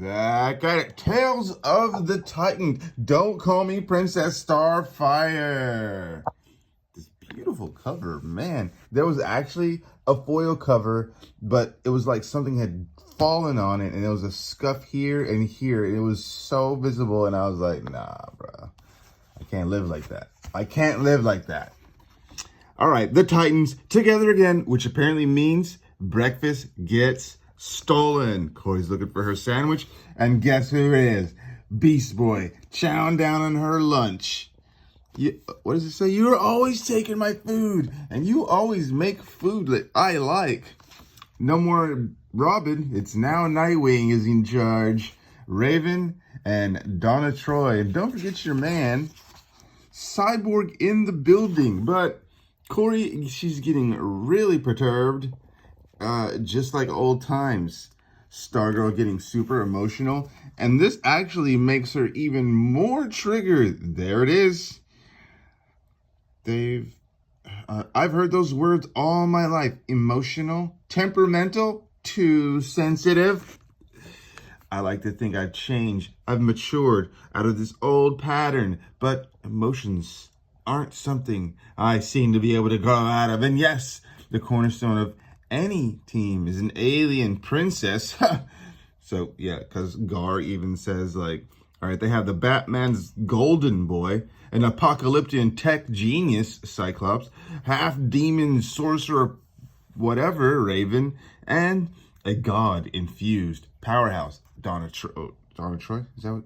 Back at it. Tales of the Titan. Don't call me Princess Starfire. This beautiful cover, man. There was actually a foil cover, but it was like something had fallen on it, and there was a scuff here and here. And it was so visible, and I was like, nah, bro. I can't live like that. I can't live like that. All right, the Titans together again, which apparently means breakfast gets stolen. Corey's looking for her sandwich, and guess who it is? Beast Boy, chowing down on her lunch. What does it say? You're always taking my food, and you always make food that I like. No more Robin. It's now Nightwing is in charge. Raven and Donna Troy. And don't forget your man, Cyborg in the building. But Corey, she's getting really perturbed. Just like old times. Stargirl getting super emotional. And this actually makes her even more triggered. There it is. I've heard those words all my life. Emotional, temperamental, too sensitive. I like to think I've changed. I've matured out of this old pattern. But emotions aren't something I seem to be able to grow out of. And yes, the cornerstone of any team is an alien princess. So, yeah, because Gar even says, like, all right, they have the Batman's golden boy, an apocalyptic tech genius, Cyclops, half-demon sorcerer, whatever, Raven, and a god-infused powerhouse, Donna Troy? Is that what?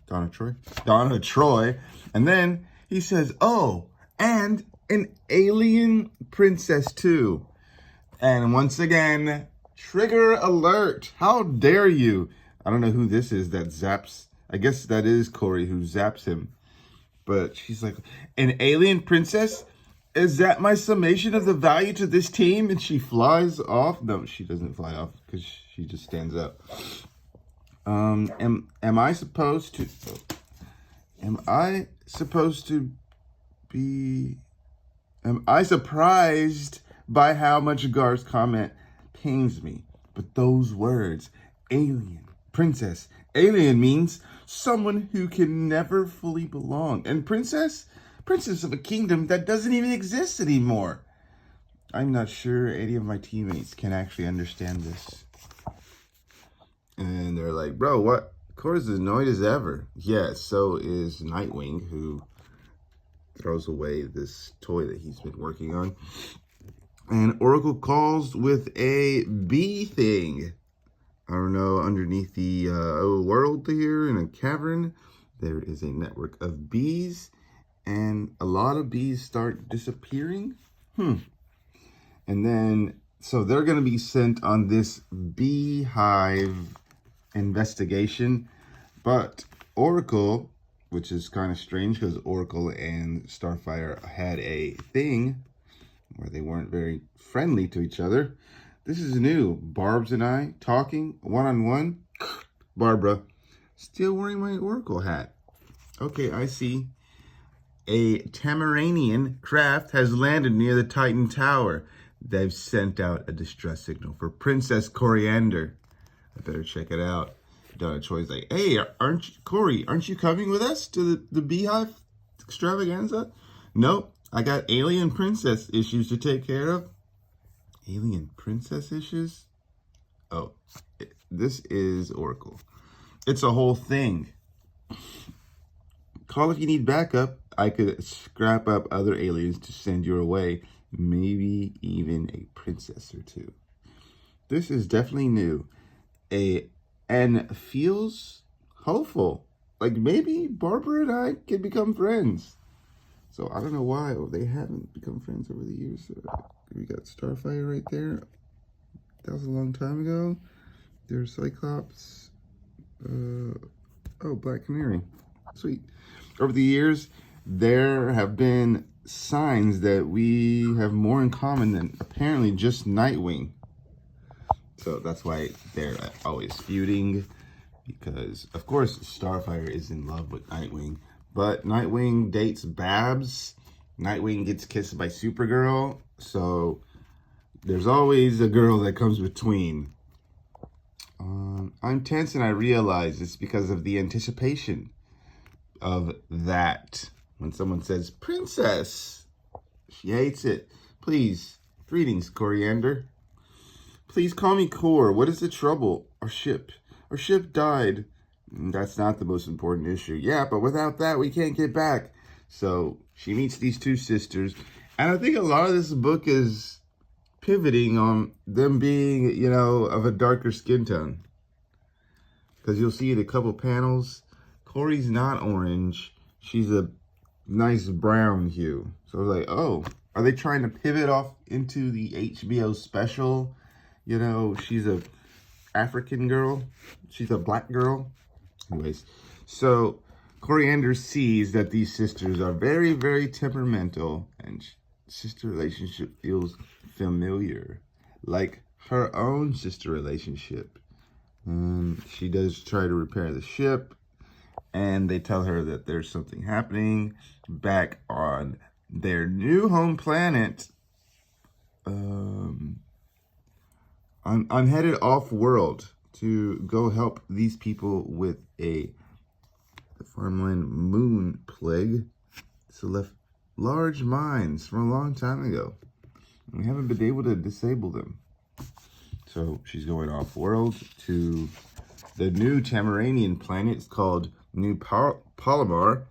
Donna Troy? Donna Troy. And then he says, oh, and an alien princess, too. And once again, trigger alert. How dare you? I don't know who this is that zaps. I guess that is Corey who zaps him. But she's like, an alien princess? Is that my summation of the value to this team? And she flies off. No, she doesn't fly off because she just stands up. Am I supposed to be... Am I surprised by how much Gar's comment pains me? But those words, alien, princess, alien means someone who can never fully belong. And princess of a kingdom that doesn't even exist anymore. I'm not sure any of my teammates can actually understand this. And they're like, bro, what? Cora's as annoyed as ever. Yeah, so is Nightwing, who throws away this toy that he's been working on. And Oracle calls with a bee thing. I don't know, underneath the world here in a cavern, there is a network of bees. And a lot of bees start disappearing. And then, so they're going to be sent on this beehive investigation. But Oracle, which is kind of strange because Oracle and Starfire had a thing where they weren't very friendly to each other. This is new. Barb's and I talking one-on-one. Barbara, still wearing my Oracle hat. Okay, I see. A Tamaranian craft has landed near the Titan Tower. They've sent out a distress signal for Princess Coriander. I better check it out. Donna Troy's like, hey, Corey, aren't you coming with us to the Beehive extravaganza? Nope, I got alien princess issues to take care of. Alien princess issues? Oh, this is Oracle. It's a whole thing. Call if you need backup. I could scrap up other aliens to send your way. Maybe even a princess or two. This is definitely new. And feels hopeful. Like maybe Barbara and I can become friends. So I don't know why they haven't become friends over the years. We got Starfire right there. That was a long time ago. There's Cyclops. Oh, Black Canary. Sweet. Over the years, there have been signs that we have more in common than apparently just Nightwing. So that's why they're always feuding. Because, of course, Starfire is in love with Nightwing. But Nightwing dates Babs. Nightwing gets kissed by Supergirl. So there's always a girl that comes between. I'm tense and I realize it's because of the anticipation of that. When someone says, princess, she hates it. Please, greetings, Coriander. Please call me Cor. What is the trouble? Our ship died. That's not the most important issue. Yeah, but without that, we can't get back. So she meets these two sisters. And I think a lot of this book is pivoting on them being, you know, of a darker skin tone. Because you'll see in a couple panels, Corey's not orange. She's a nice brown hue. So I was like, oh, are they trying to pivot off into the HBO special? You know, she's a African girl. She's a black girl. Anyways, so Coriander sees that these sisters are very, very temperamental, and sister relationship feels familiar, like her own sister relationship. And she does try to repair the ship, and they tell her that there's something happening back on their new home planet. I'm headed off-world to go help these people with the farmland moon plague. So left large mines from a long time ago. We haven't been able to disable them. So she's going off-world to the new Tamaranian planet. It's called New Palomar.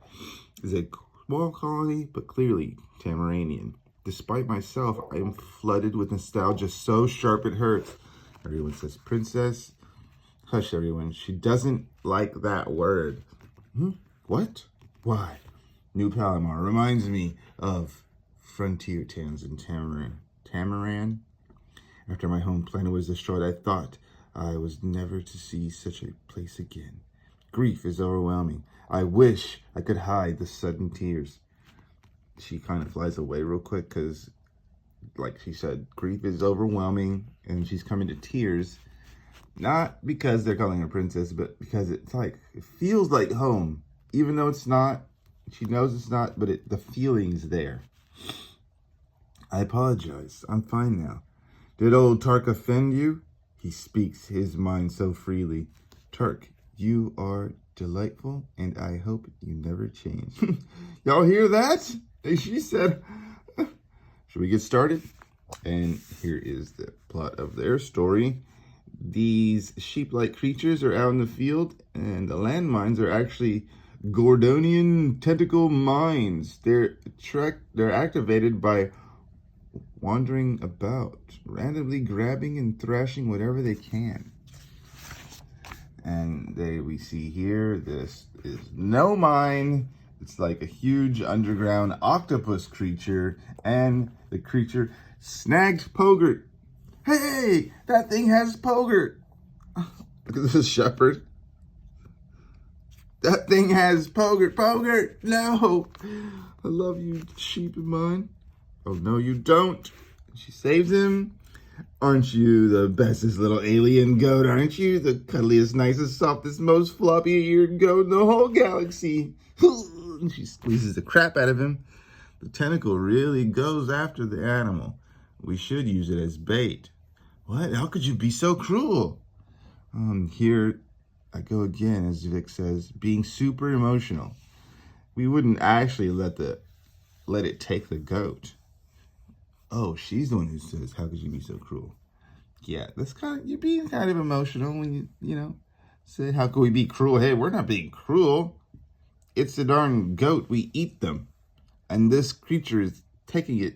It's a small colony, but clearly Tamaranian. Despite myself, I am flooded with nostalgia so sharp it hurts. Everyone says princess. Hush, everyone. She doesn't like that word. What? Why? New Palomar reminds me of frontier towns in Tamaran. After my home planet was destroyed, I thought I was never to see such a place again. Grief is overwhelming. I wish I could hide the sudden tears. She kind of flies away real quick because, like she said, grief is overwhelming and she's coming to tears. Not because they're calling her princess, but because it's like, it feels like home. Even though it's not, she knows it's not, but the feeling's there. I apologize. I'm fine now. Did old Tark offend you? He speaks his mind so freely. Tark, you are delightful, and I hope you never change. Y'all hear that? And she said, should we get started? And here is the plot of their story. These sheep-like creatures are out in the field, and the landmines are actually Gordonian tentacle mines. They're activated by wandering about, randomly grabbing and thrashing whatever they can. And we see here, this is no mine. It's like a huge underground octopus creature, and the creature snagged Pogert. Hey, that thing has Pogert. Look at this shepherd. That thing has Pogert. Pogert, no. I love you, sheep of mine. Oh, no, you don't. She saves him. Aren't you the bestest little alien goat? Aren't you the cuddliest, nicest, softest, most floppy-eared goat in the whole galaxy? And she squeezes the crap out of him. The tentacle really goes after the animal. We should use it as bait. What? How could you be so cruel? Here I go again, as Vic says, being super emotional. We wouldn't actually let it take the goat. Oh, she's the one who says, how could you be so cruel? Yeah, that's you're being kind of emotional when you say, how could we be cruel? Hey, we're not being cruel. It's the darn goat. We eat them. And this creature is taking it.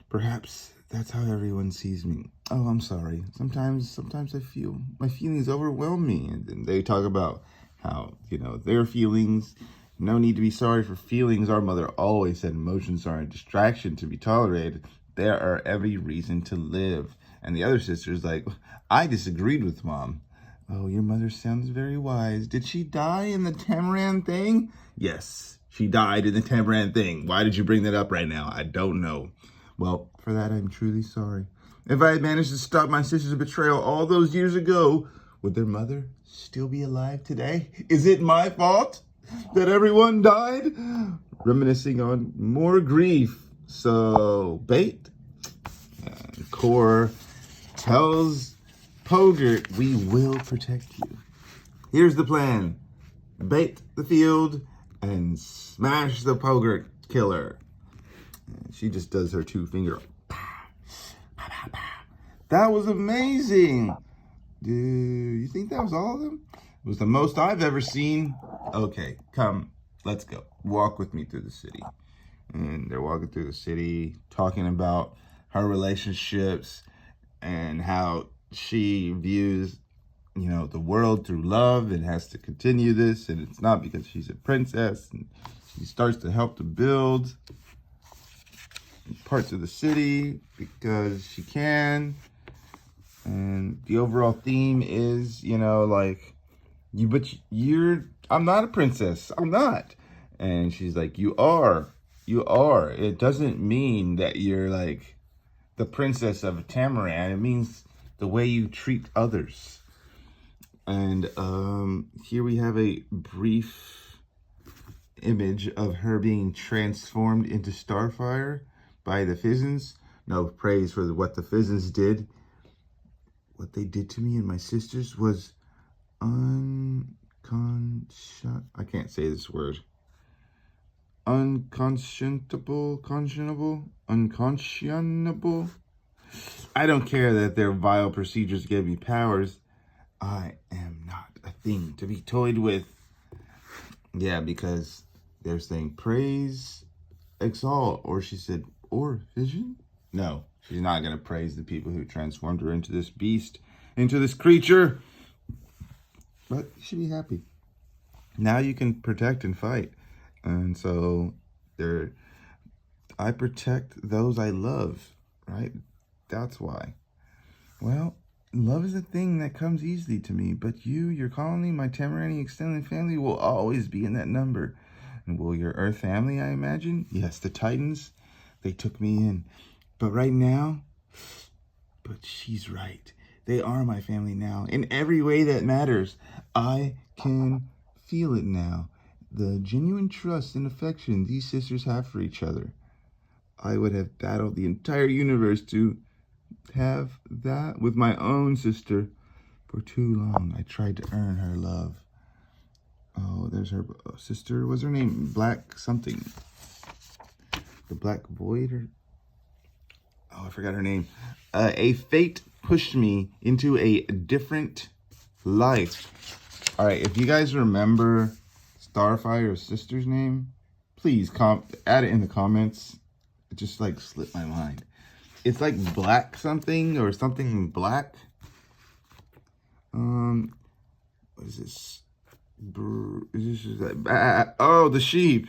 Perhaps that's how everyone sees me. Oh, I'm sorry. Sometimes I feel my feelings overwhelm me. And then they talk about how, their feelings. No need to be sorry for feelings. Our mother always said emotions are a distraction to be tolerated. There are every reason to live. And the other sister's like, I disagreed with Mom. Oh, your mother sounds very wise. Did she die in the Tamaran thing? Yes, she died in the Tamaran thing. Why did you bring that up right now? I don't know. Well, for that, I'm truly sorry. If I had managed to stop my sister's betrayal all those years ago, would their mother still be alive today? Is it my fault that everyone died? Reminiscing on more grief. So, bait. Cor tells Pogert, we will protect you. Here's the plan. Bait the field and smash the Pogert killer. And she just does her 2-finger. That was amazing. Do you think that was all of them? It was the most I've ever seen. Okay, come, let's go. Walk with me through the city. And they're walking through the city, talking about her relationships and how she views, the world through love and has to continue this. And it's not because she's a princess. And she starts to help to build parts of the city because she can. And the overall theme is, I'm not a princess. I'm not. And she's like, you are. It doesn't mean that you're like the princess of Tamaran. It means the way you treat others. And here we have a brief image of her being transformed into StarFire by the Fizzens. No praise for what the Fizzens did. What they did to me and my sisters was I can't say this word. Unconscionable. I don't care that their vile procedures gave me powers. I am not a thing to be toyed with. Yeah, because they're saying praise, exalt, or she said, or vision? No, she's not going to praise the people who transformed her into this beast, into this creature. But you should be happy. Now you can protect and fight. And so I protect those I love, right? That's why. Well, love is a thing that comes easily to me, but you, your colony, my Tamarani extended family will always be in that number. And will your Earth family, I imagine? Yes, the Titans, they took me in. But right now, she's right. They are my family now. In every way that matters, I can feel it now. The genuine trust and affection these sisters have for each other. I would have battled the entire universe to have that with my own sister for too long. I tried to earn her love. Oh, there's her sister. What's her name? Black something. The Black Void? I forgot her name. A fate pushed me into a different life. All right, if you guys remember StarFire's sister's name, please add it in the comments. It just slipped my mind. It's like Black something or something black. What is this? Is this oh, the sheep.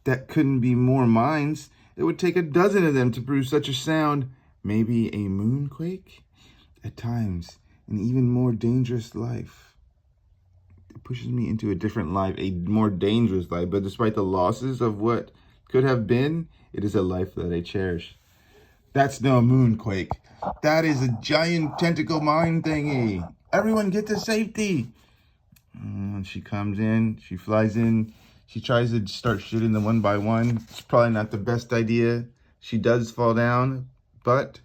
That couldn't be more minds. It would take a dozen of them to produce such a sound. Maybe a moonquake? At times, an even more dangerous life. It pushes me into a different life, a more dangerous life. But despite the losses of what could have been, it is a life that I cherish. That's no moonquake. That is a giant tentacle mine thingy. Everyone get to safety. And she comes in, she flies in. She tries to start shooting them one by one. It's probably not the best idea. She does fall down, but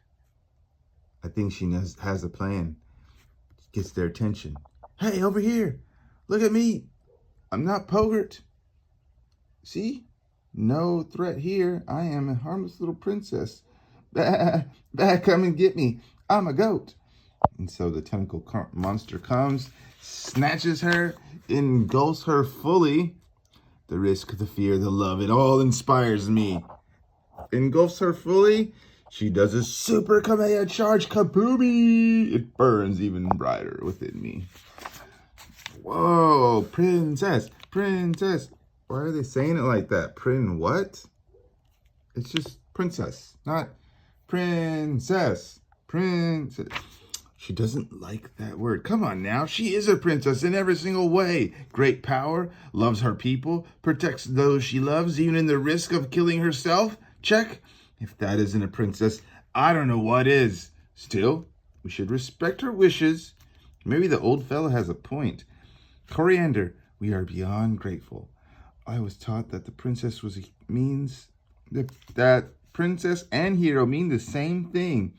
I think she has a plan. Gets their attention. Hey, over here. Look at me. I'm not Pogert. See? No threat here. I am a harmless little princess. Bah, come and get me. I'm a goat. And so the tentacle monster comes, snatches her, engulfs her fully. The risk, the fear, the love, it all inspires me. Engulfs her fully. She does a super Kamehameha charge, kaboomy! It burns even brighter within me. Whoa, princess, princess. Why are they saying it like that? What? It's just princess, not princess, princess. She doesn't like that word. Come on now. She is a princess in every single way. Great power, loves her people, protects those she loves, even in the risk of killing herself. Check. If that isn't a princess, I don't know what is. Still, we should respect her wishes. Maybe the old fella has a point. Coriander, we are beyond grateful. I was taught that the princess means that princess and hero mean the same thing.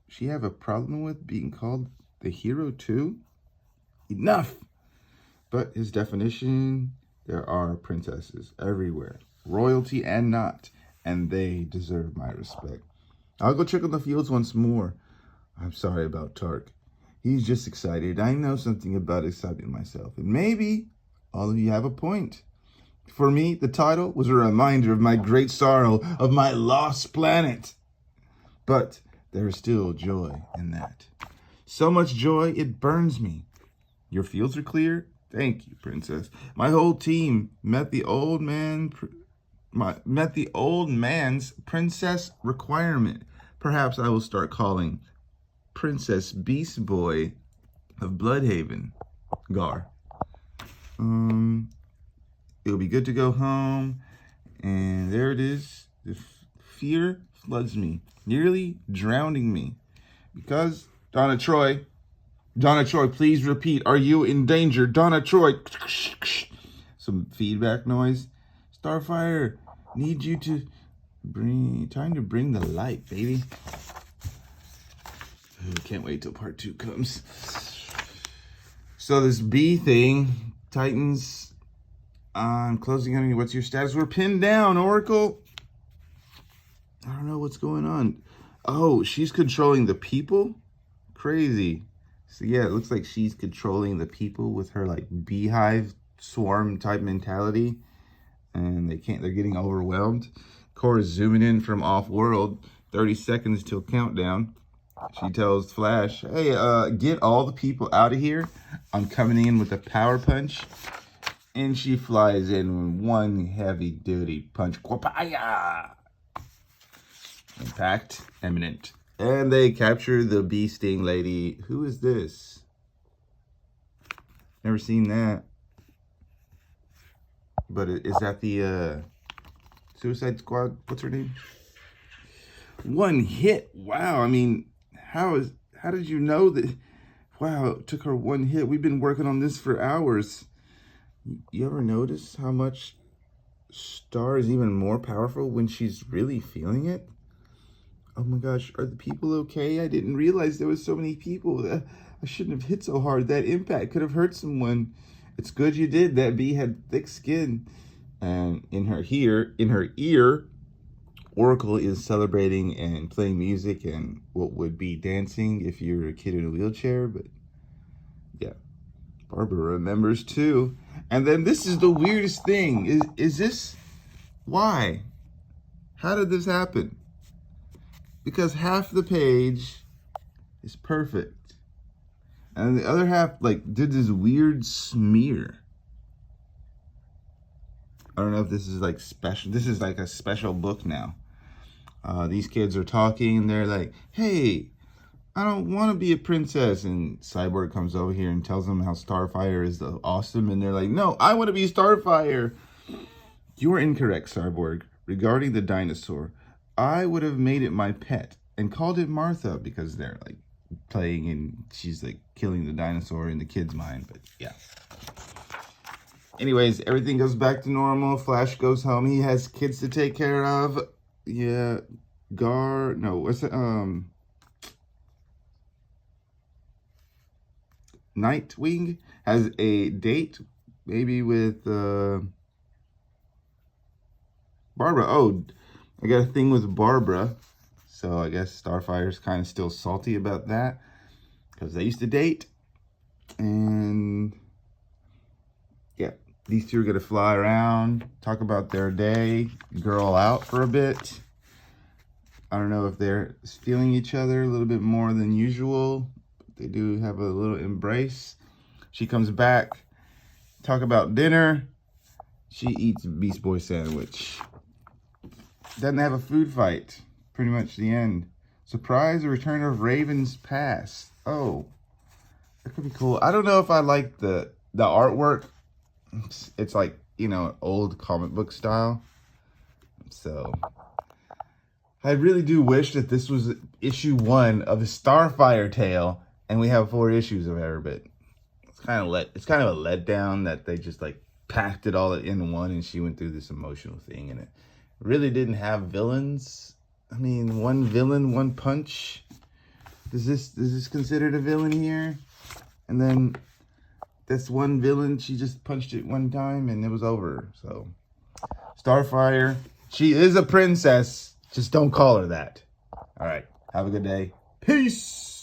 she have a problem with being called the hero too? Enough! But his definition, there are princesses everywhere, royalty and not, and they deserve my respect. I'll go check on the fields once more. I'm sorry about Tark. He's just excited. I know something about excitement myself, and maybe all of you have a point. For me, the title was a reminder of my great sorrow, of my lost planet. But there is still joy in that. So much joy, it burns me. Your fields are clear? Thank you, princess. My whole team met the old man's princess requirement. Perhaps I will start calling Princess Beast Boy of Bloodhaven Gar. It'll be good to go home. And there it is. The fear floods me, nearly drowning me. Because, Donna Troy, please repeat. Are you in danger? Donna Troy. Some feedback noise. StarFire, need you to time to bring the light, baby. Can't wait till part 2 comes. So this B thing, Titans, closing enemy, what's your status? We're pinned down, Oracle. I don't know what's going on. Oh, she's controlling the people? Crazy. So yeah, it looks like she's controlling the people with her like beehive swarm type mentality. And they're getting overwhelmed. Cora's zooming in from off-world. 30 seconds till countdown. She tells Flash, hey, get all the people out of here. I'm coming in with a power punch. And she flies in with one heavy-duty punch. Quapaya! Impact imminent. And they capture the bee sting lady. Who is this? Never seen that. But is that the Suicide Squad? What's her name? One hit. Wow. I mean, how did you know that? Wow, it took her one hit. We've been working on this for hours. You ever notice how much Star is even more powerful when she's really feeling it? Oh my gosh, are the people okay? I didn't realize there was so many people. I shouldn't have hit so hard. That impact could have hurt someone. It's good you did. That bee had thick skin. And in her ear, Oracle is celebrating and playing music and what would be dancing if you're a kid in a wheelchair. But yeah, Barbara remembers too. And then this is the weirdest thing. Is this, why? How did this happen? Because half the page is perfect. And the other half, like, did this weird smear. I don't know if this is, like, special. This is, like, a special book now. These kids are talking, and they're like, hey, I don't want to be a princess. And Cyborg comes over here and tells them how StarFire is awesome. And they're like, no, I want to be StarFire. You are incorrect, Cyborg. Regarding the dinosaur, I would have made it my pet and called it Martha because they're, like, playing and she's like killing the dinosaur in the kid's mind. But yeah, anyways, everything goes back to normal. Flash goes home. He has kids to take care of. Yeah, what's it, Nightwing has a date maybe with Barbara. Oh, I got a thing with Barbara. So I guess Starfire's kind of still salty about that because they used to date. And yeah, these two are going to fly around, talk about their day, girl out for a bit. I don't know if they're feeling each other a little bit more than usual. But they do have a little embrace. She comes back, talk about dinner. She eats Beast Boy sandwich. Doesn't have a food fight. Pretty much the end. Surprise, the return of Raven's past. Oh, that could be cool. I don't know if I like the artwork. It's like, you know, old comic book style. So I really do wish that this was issue 1 of a Starfire tale and we have 4 issues of her, but it's kind of a letdown that they just like packed it all in one and she went through this emotional thing and it really didn't have villains. I mean, one villain, one punch. Is this considered a villain here? And then this one villain, she just punched it one time and it was over. So StarFire, she is a princess. Just don't call her that. All right. Have a good day. Peace.